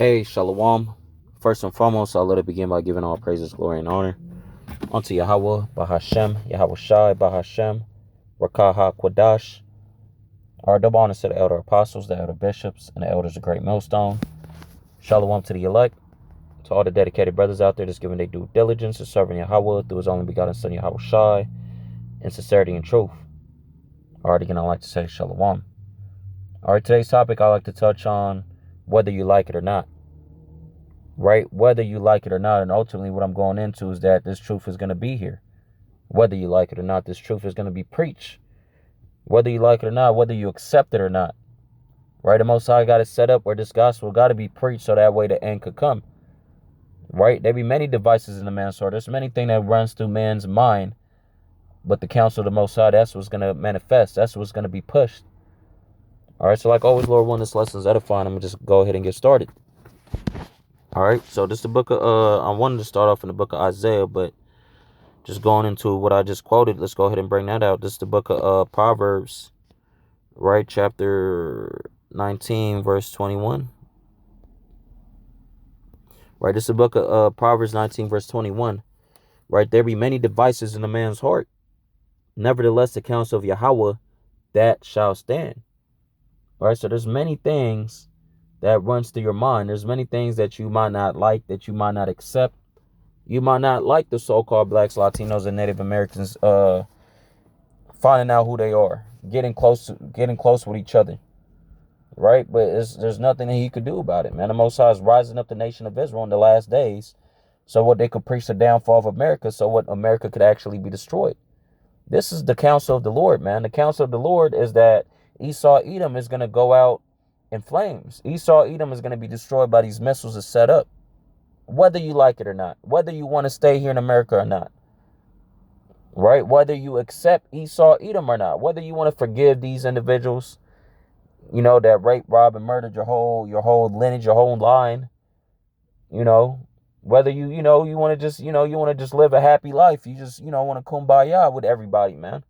Hey, Shalom. First and foremost, I'll let it begin by giving all praises, glory, and honor unto YAHAWAH, BaHaShem, YAHAWASHI, BaHaShem, Rakaha Kwadash. Our double honors to the elder apostles, the elder bishops, and the elders of Great Millstone. Shalom to the elect, to all the dedicated brothers out there that's giving their due diligence in serving YAHAWAH through his only begotten son, YAHAWASHI, in sincerity and truth. All right, again, I'd like to say Shalom. All right, today's topic I'd like to touch on whether you like it or not. Right? Whether you like it or not. And ultimately what I'm going into is that this truth is going to be here. Whether you like it or not, this truth is going to be preached. Whether you like it or not, whether you accept it or not. Right? The Most High got it set up where this gospel got to be preached so that way the end could come. Right? There be many devices in the man's heart. There's many things that runs through man's mind. But the counsel of the Most High, that's what's going to manifest. That's what's going to be pushed. All right? So like always, Lord, when this lesson is edifying, I'm going to just go ahead and get started. All right, so this is the book of, I wanted to start off in the book of Isaiah, but just going into what I just quoted, let's go ahead and bring that out. This is the book of Proverbs, right, chapter 19, verse 21. Right, this is the book of Proverbs 19, verse 21. Right, there be many devices in a man's heart. Nevertheless, the counsel of YAHAWAH, that shall stand. All right, so there's many things that runs through your mind. There's many things that you might not like, that you might not accept. You might not like the so-called blacks, Latinos, and Native Americans finding out who they are, getting close with each other, right? But there's nothing that he could do about it, man. The Most High is rising up the nation of Israel in the last days, so what they could preach the downfall of America, so what America could actually be destroyed. This is the counsel of the Lord, man. The counsel of the Lord is that Esau Edom is going to go out in flames. Esau Edom is going to be destroyed by these missiles that's set up. Whether you like it or not, whether you want to stay here in America or not, right? Whether you accept Esau Edom or not, whether you want to forgive these individuals, you know, that raped, robbed, and murdered your whole lineage, your whole line, you know, whether you want to just, you want to just live a happy life. You just, want to kumbaya with everybody, man.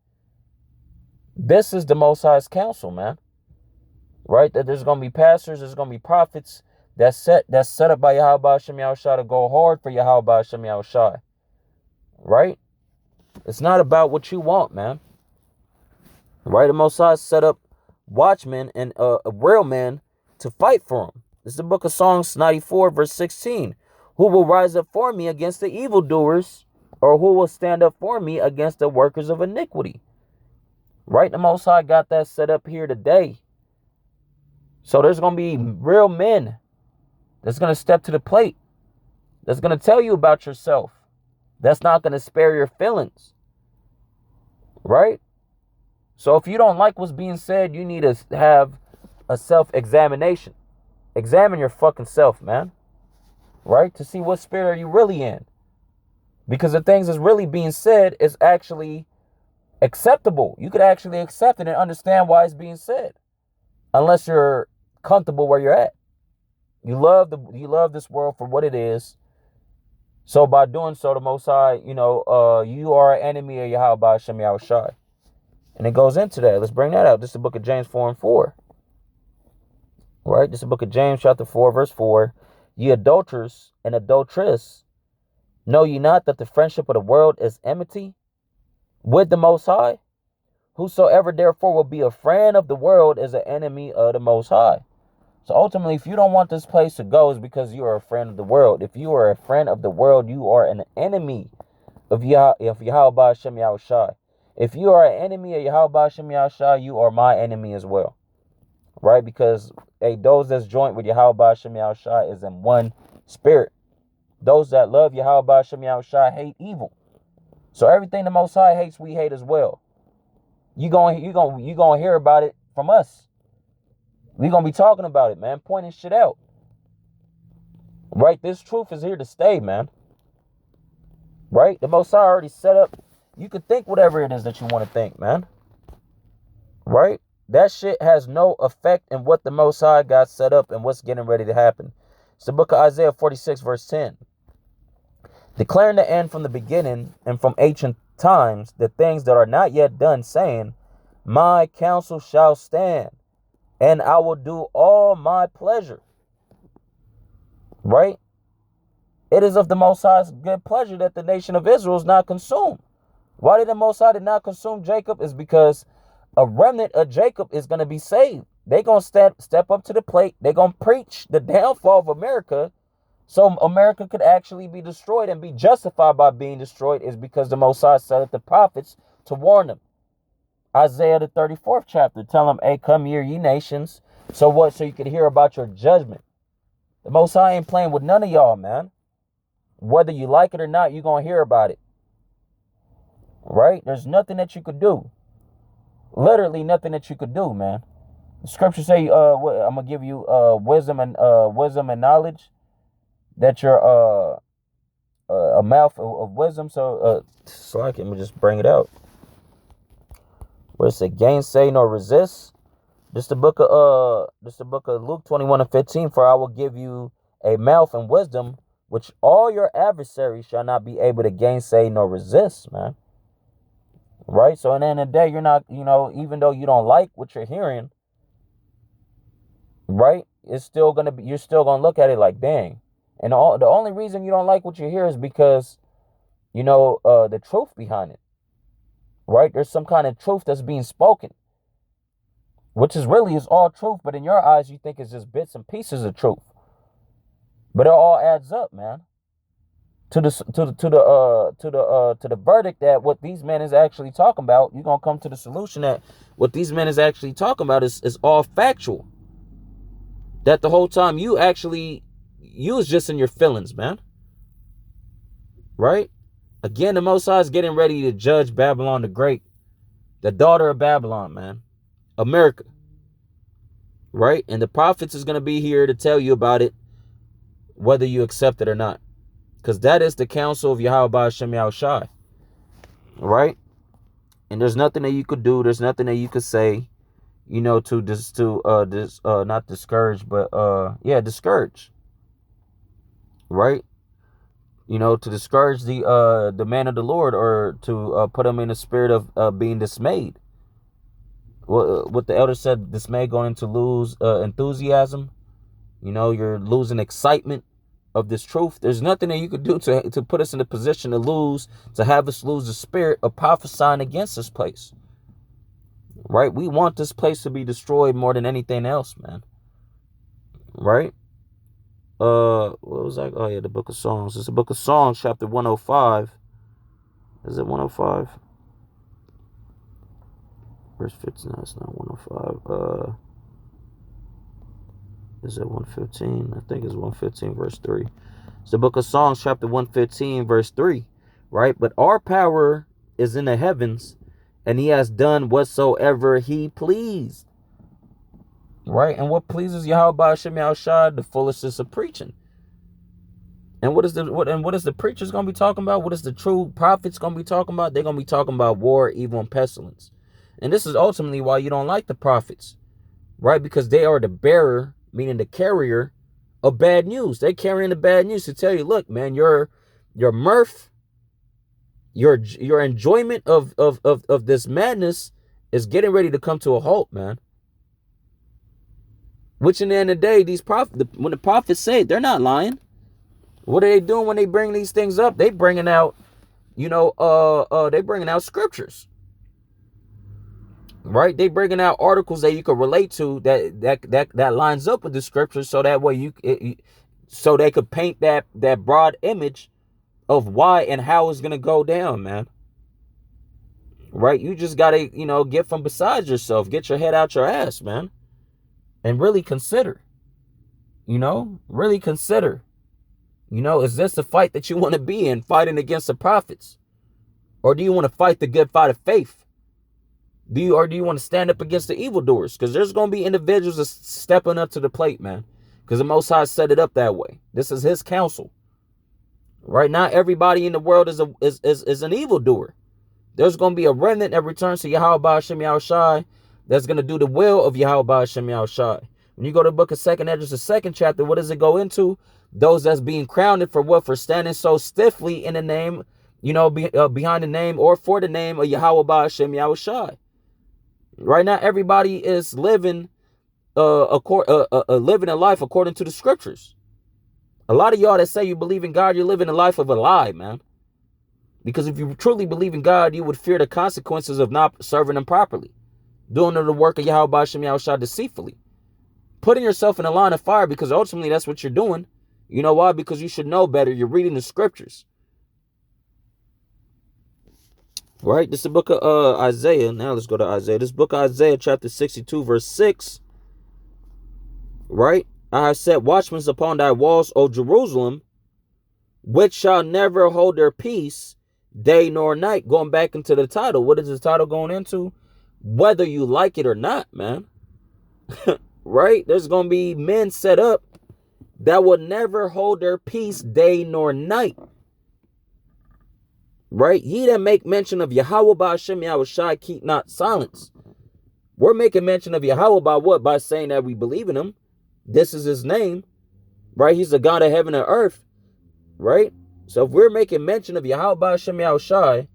This is the Most High's counsel, man. Right? That there's going to be pastors, there's going to be prophets that's set up by YAHAWASHI to go hard for YAHAWASHI. Right? It's not about what you want, man. Right? The Most High set up watchmen and real men to fight for him. This is the book of Psalms 94, verse 16. Who will rise up for me against the evildoers, or who will stand up for me against the workers of iniquity? Right? The Most High got that set up here today. So there's going to be real men that's going to step to the plate, that's going to tell you about yourself, that's not going to spare your feelings, right? So if you don't like what's being said, you need to have a self-examination. Examine your fucking self, man, right? To see what spirit are you really in. Because the things that's really being said is actually acceptable. You could actually accept it and understand why it's being said, unless you're comfortable where you're at. You love this world for what it is. So by doing so, the Most High, you are an enemy of YAHAWASHI. And it goes into that. Let's bring that out. This is the book of James 4:4. Right? This is the book of James chapter 4, verse 4. Ye adulterers and adulteress, know ye not that the friendship of the world is enmity with the Most High? Whosoever therefore will be a friend of the world is an enemy of the Most High. So ultimately, if you don't want this place to go, it's because you are a friend of the world. If you are a friend of the world, you are an enemy of YAHAWASHI. If you are an enemy of YAHAWASHI, you are my enemy as well. Right? Because those that's joined with YAHAWASHI is in one spirit. Those that love YAHAWASHI hate evil. So everything the Most High hates, we hate as well. You gonna hear about it from us. We gonna be talking about it, man, pointing shit out. Right? This truth is here to stay, man. Right? The Most High already set up. You could think whatever it is that you want to think, man. Right? That shit has no effect in what the Most High got set up and what's getting ready to happen. It's the book of Isaiah 46, verse 10. Declaring the end from the beginning and from ancient times, the things that are not yet done, saying, my counsel shall stand, and I will do all my pleasure. right? It is of the Most High's good pleasure that the nation of Israel is not consumed. Why did the Most High did not consume Jacob? Is because a remnant of Jacob is going to be saved. They're going to step up to the plate. They're going to preach the downfall of America, so America could actually be destroyed and be justified by being destroyed, is because the Most High set up the prophets to warn them. Isaiah the 34th chapter, tell them, hey, come here, ye nations. So what? So you could hear about your judgment. The Most High ain't playing with none of y'all, man. Whether you like it or not, you're going to hear about it. Right? There's nothing that you could do. Literally nothing that you could do, man. The scriptures say, I'm going to give you wisdom and knowledge, that you're a mouth of wisdom. So I can just bring it out. What it say? Gainsay nor resist. This the book of Luke 21:15. For I will give you a mouth and wisdom, which all your adversaries shall not be able to gainsay nor resist, man. Right? So at the end of the day, you're not, even though you don't like what you're hearing, right? It's still gonna be, you're still gonna look at it like, dang. And the only reason you don't like what you hear is because, the truth behind it. Right? There's some kind of truth that's being spoken, which is all truth, but in your eyes, you think it's just bits and pieces of truth. But it all adds up, man, to the verdict that what these men is actually talking about. You're gonna come to the solution that what these men is actually talking about is all factual. That the whole time you was just in your feelings, man. Right? Again, the Most High is getting ready to judge Babylon the Great, the daughter of Babylon, man, America. Right? And the prophets is gonna be here to tell you about it, whether you accept it or not. Because that is the counsel of YAHAWASHI. Right? And there's nothing that you could do. There's nothing that you could say, not discourage, but discourage. Right? To discourage the man of the Lord, or to put him in a spirit of being dismayed. What the elder said, dismay going to lose enthusiasm. You're losing excitement of this truth. There's nothing that you could do to put us in a position to have us lose the spirit of prophesying against this place. Right? We want this place to be destroyed more than anything else, man. Right? What was that? Oh yeah, the book of Songs. It's the book of Songs, chapter 105. Is it 105? Verse 15. No, it's not 105. Is it 115? I think it's 115, verse 3. It's the book of Songs, chapter 115, verse 3. Right? But our power is in the heavens, and he has done whatsoever he pleased. Right? And what pleases YAHAWASHI? The foolishness of preaching. And what is the preachers gonna be talking about? What is the true prophets gonna be talking about? They're gonna be talking about war, evil, and pestilence. And this is ultimately why you don't like the prophets. Right? Because they are the bearer, meaning the carrier of bad news. They're carrying the bad news to tell you, look, man, your mirth, your enjoyment of this madness is getting ready to come to a halt, man. Which in the end of the day, these when the prophets say it, they're not lying. What are they doing when they bring these things up? They bringing out, they bringing out scriptures. Right? They bringing out articles that you can relate to that lines up with the scriptures, so that way so they could paint that broad image of why and how it's gonna go down, man. Right? You just gotta, get from beside yourself, get your head out your ass, man, and really consider. Really consider. Is this the fight that you want to be in, fighting against the prophets? Or do you want to fight the good fight of faith? Do you want to stand up against the evildoers? Because there's going to be individuals that's stepping up to the plate, man. Because the Most High set it up that way. This is his counsel. Right? Not everybody in the world is an evildoer. There's going to be a remnant that returns to YAHAWASHI that's going to do the will of YAHAWASHI. When you go to the book of 2nd Esdras, the 2nd chapter, what does it go into? Those that's being crowned for what? For standing so stiffly in the name, behind the name or for the name of YAHAWASHI. Right now, everybody is living living a life according to the scriptures. A lot of y'all that say you believe in God, you're living the life of a lie, man. Because if you truly believe in God, you would fear the consequences of not serving him properly. Doing the work of YAHAWASHI deceitfully. Putting yourself in a line of fire, because ultimately that's what you're doing. You know why? Because you should know better. You're reading the scriptures. Right? This is the book of Isaiah. Now let's go to Isaiah. This book of Isaiah, chapter 62, verse 6. Right? I have set watchmen upon thy walls, O Jerusalem, which shall never hold their peace, day nor night. Going back into the title. What is the title going into? Whether you like it or not, man. Right? There's going to be men set up that will never hold their peace day nor night. Right? Ye that make mention of Yahawah by Hashem YAHAWASHI, keep not silence. We're making mention of Yahawah by what? By saying that we believe in him. This is his name. Right? He's the God of heaven and earth. Right? So if we're making mention of Yahawah by Hashem YAHAWASHI,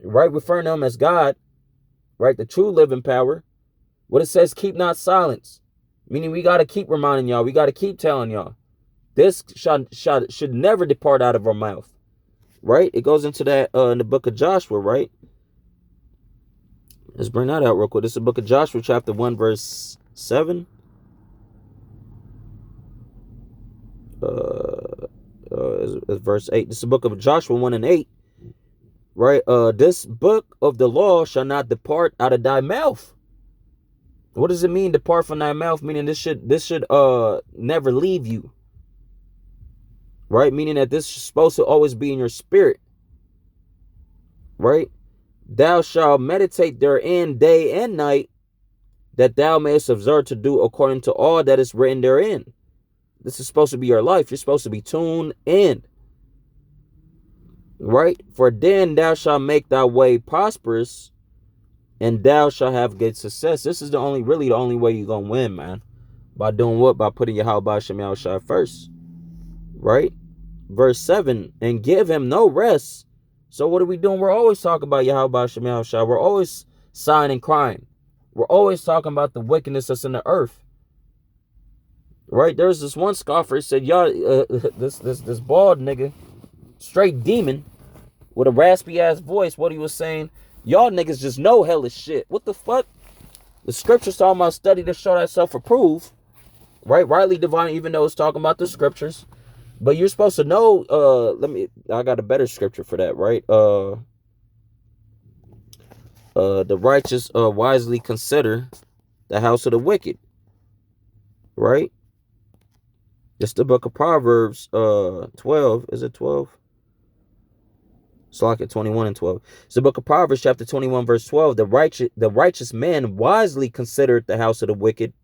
right, referring to him as God, right, the true living power, what it says, keep not silence. Meaning we got to keep reminding y'all. We got to keep telling y'all. This should never depart out of our mouth. Right? It goes into that in the book of Joshua, right? Let's bring that out real quick. This is the book of Joshua, chapter 1, verse 7. It's verse 8. This is the book of Joshua 1 and 8. Right? This book of the law shall not depart out of thy mouth. What does it mean, depart from thy mouth? Meaning this should never leave you. Right? Meaning that this is supposed to always be in your spirit. Right? Thou shalt meditate therein day and night, that thou mayest observe to do according to all that is written therein. This is supposed to be your life. You're supposed to be tuned in. Right? For then thou shalt make thy way prosperous, and thou shalt have good success. This is really the only way you're going to win, man. By doing what? By putting Yahawah by Hashem YAHAWASHI first. Right? Verse 7, and give him no rest. So what are we doing? We're always talking about Yahawah by Hashem YAHAWASHI. We're always sighing and crying. We're always talking about the wickedness that's in the earth. Right? There's this one scoffer said, y'all, this bald nigga, straight demon, with a raspy ass voice, what he was saying, y'all niggas just know hell is shit. What the fuck? The scriptures talking about study to show thyself approved. Right? Rightly divine, even though it's talking about the scriptures. But you're supposed to know, I got a better scripture for that, right? The righteous wisely consider the house of the wicked. Right? It's the book of Proverbs 12. Is it 12? It's like at 21 and 12. It's the book of Proverbs chapter 21 verse 12. The righteous man wisely considered the house of the wicked,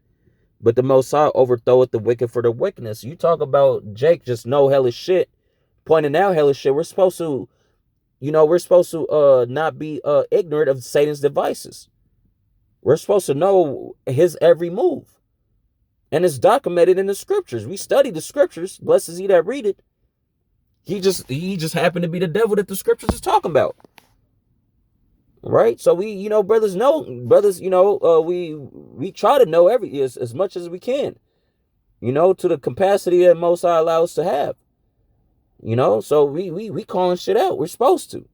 but the Most High overthroweth the wicked for their wickedness. You talk about Jake just know hellish shit, pointing out hellish shit. We're supposed to, not be ignorant of Satan's devices. We're supposed to know his every move. And it's documented in the scriptures. We study the scriptures. Blessed is he that read it. He just happened to be the devil that the scriptures is talking about. Right? So we, brothers, we try to know as much as we can, to the capacity that Most High allows us to have. So we calling shit out. We're supposed to.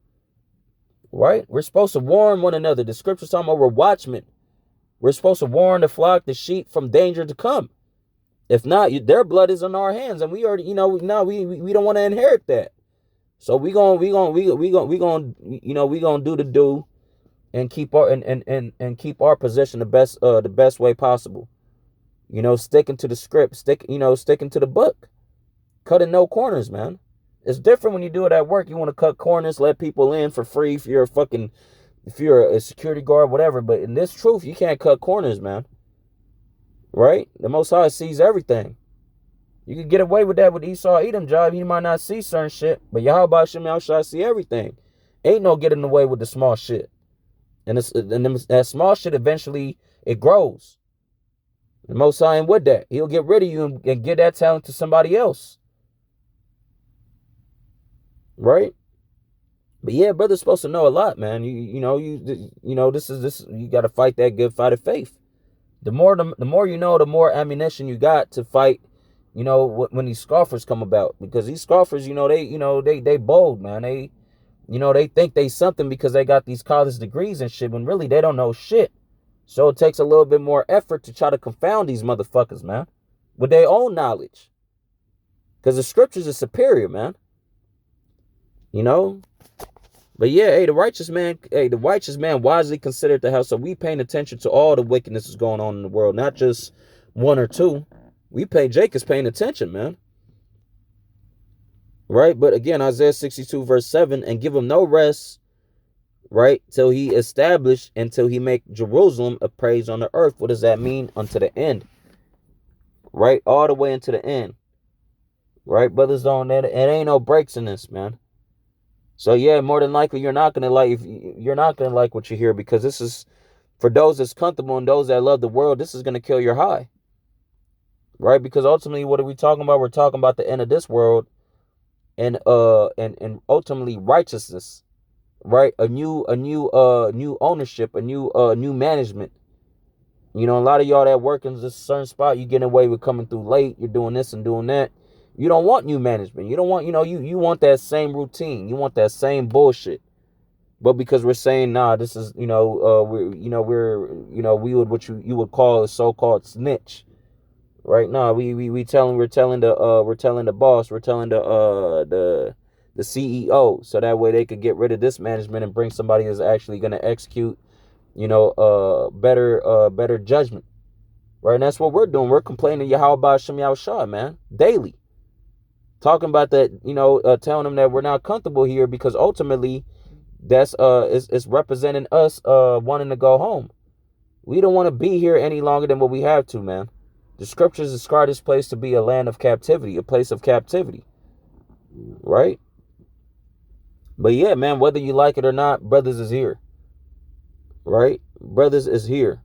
Right? We're supposed to warn one another. The scriptures talking about we're watchmen. We're supposed to warn the flock, the sheep, from danger to come. If not, their blood is on our hands, and we already, we don't want to inherit that. So we gonna do the do, and keep our position the best way possible. Sticking to the script, sticking to the book, cutting no corners, man. It's different when you do it at work. You want to cut corners, let people in for free if you're a security guard, whatever. But in this truth, you can't cut corners, man. Right? The Most High sees everything. You could get away with that with Esau Edom job. He might not see certain shit, but Yahawah by Hashem YAHAWASHI see everything. Ain't no getting away with the small shit. And that small shit eventually it grows. The Most High ain't with that. He'll get rid of you and give that talent to somebody else. Right? But yeah, brother's supposed to know a lot, man. You got to fight that good fight of faith. The more you know, the more ammunition you got to fight, when these scoffers come about, because these scoffers, they bold, man. They think they something because they got these college degrees and shit, when really they don't know shit. So it takes a little bit more effort to try to confound these motherfuckers, man, with their own knowledge. Because the scriptures is superior, man. But yeah, the righteous man wisely considered the house. So we paying attention to all the wickedness that's going on in the world, not just one or two. Jake is paying attention, man. Right? But again, Isaiah 62 verse 7, and give him no rest, right, till he until he make Jerusalem a praise on the earth. What does that mean? Unto the end. Right? All the way into the end. Right? Brothers, don't, it ain't no breaks in this, man. So yeah, more than likely you're not gonna like what you hear, because this is for those that's comfortable and those that love the world. This is gonna kill your high, right? Because ultimately, what are we talking about? We're talking about the end of this world, and ultimately righteousness, right? A new ownership, a new management. A lot of y'all that work in this certain spot, you getting away with coming through late. You're doing this and doing that. You don't want new management. You don't want, you want that same routine. You want that same bullshit. But because we're saying, nah, this is, we would, what you would call a so-called snitch, right? Nah, we're telling the boss, we're telling the CEO, so that way they could get rid of this management and bring somebody who's actually going to execute, better judgment, right? And that's what we're doing. We're complaining to YAHAWAH Shem Yahushua, man, daily. Talking about that, telling them that we're not comfortable here, because ultimately that's it's representing us wanting to go home. We don't want to be here any longer than what we have to, man. The scriptures describe this place to be a land of captivity, a place of captivity, right? But yeah, man, whether you like it or not, brothers is here, right? Brothers is here,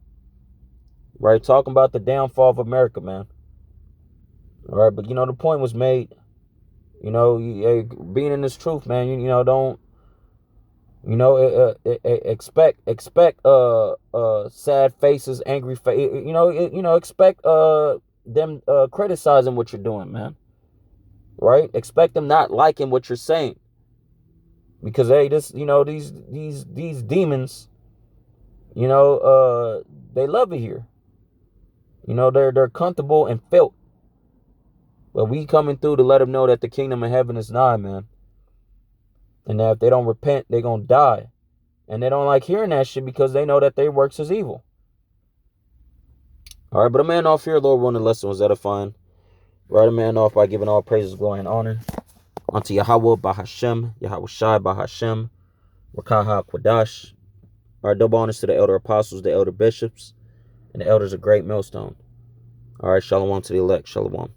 right? Talking about the downfall of America, man. All right, but the point was made. Being in this truth, man. Don't. Expect sad faces, angry face. Expect them criticizing what you're doing, man. Right? Expect them not liking what you're saying, because hey, these demons, they love it here. They're comfortable and felt. But we coming through to let them know that the kingdom of heaven is nigh, man. And that if they don't repent, they're going to die. And they don't like hearing that shit, because they know that their works is evil. All right, but a man off here, Lord willing, the lesson was edifying. Right, a man off by giving all praises, glory, and honor unto Yahawah, Bahashem, Yahawashi, Bahashem, Wakaha, Kwadash. All right, double honors to the elder apostles, the elder bishops, and the elders of Great Millstone. All right, shalom to the elect, shalom.